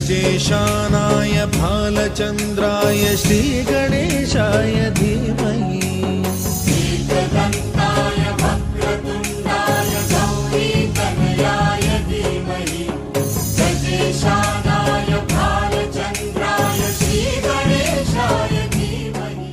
जेशानाय भालचन्द्राय श्रीगणेशाय धीमहि एकदन्ताय वक्रतुण्डाय गौरीतनयाय धीमहि गजेशानाय भालचन्द्राय श्रीगणेशाय धीमहि।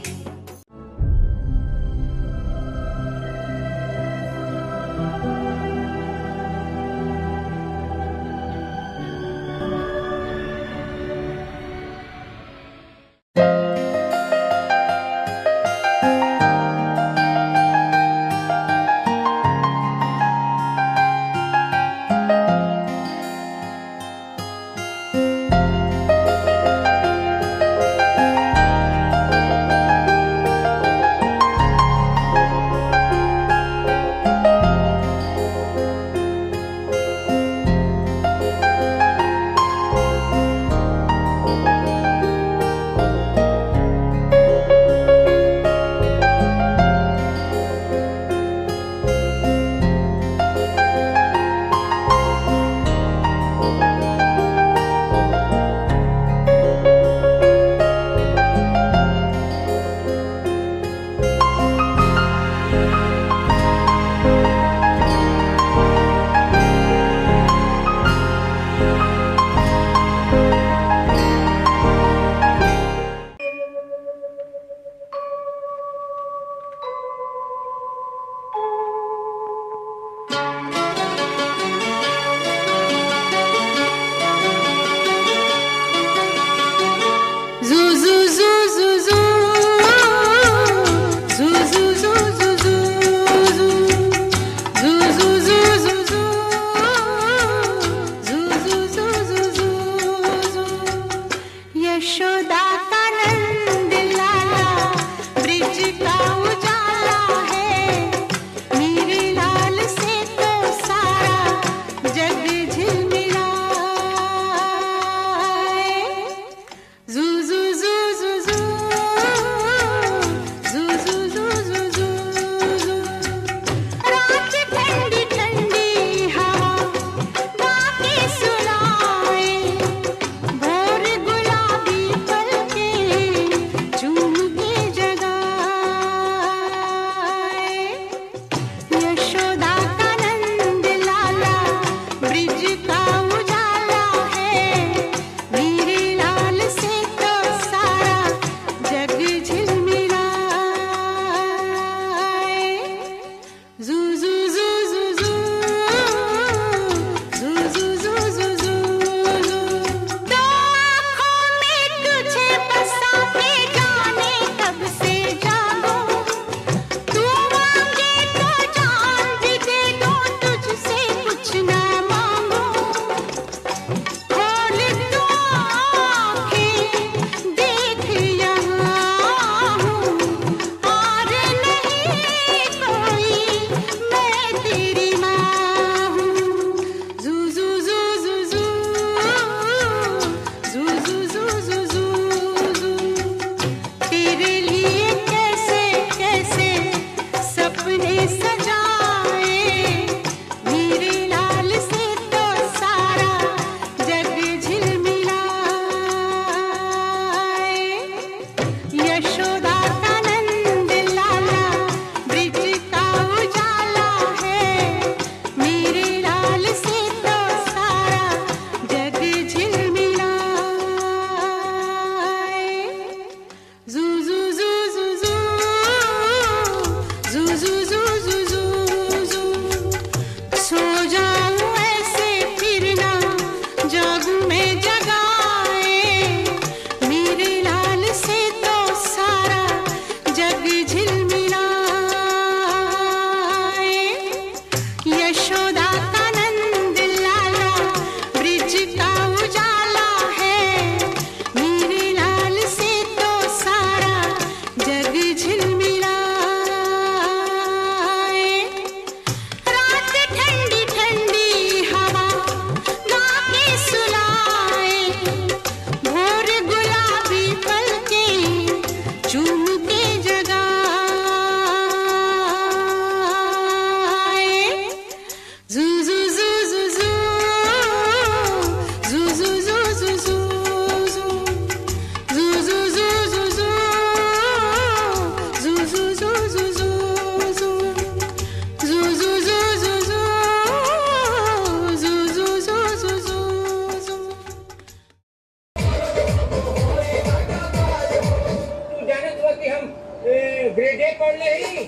ग्रेड ए पढ़ ही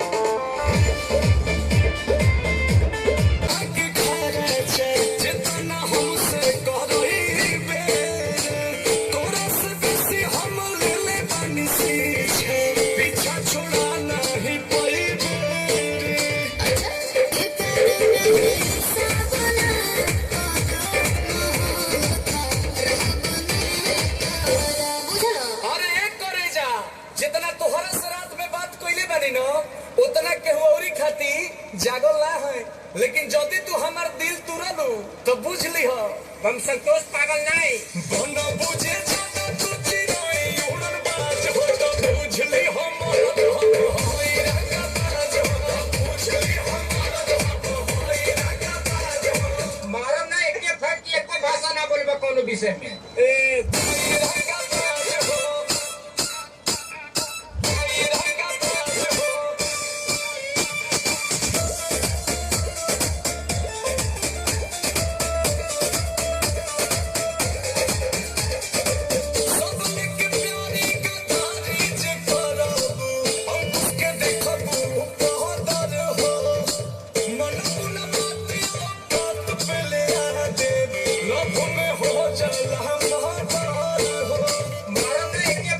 जितना तोहरा से रात में बात कइले बानी न उतना केहू औरी खाती जागल ना है, लेकिन जदी तू हमार दिल तुरलू तो बुझ ली हो हम संतोष पागल नहीं बंदा बुझे जाता तू चिरोई उड़न बाज हो तो बुझ ली हो मरद हो होई रंगा बाज हो बुझ ली हो मरद हो होई रंगा बाज हो मारम ना एक फट की एक भाषा ना बोलबा कोनो विषय में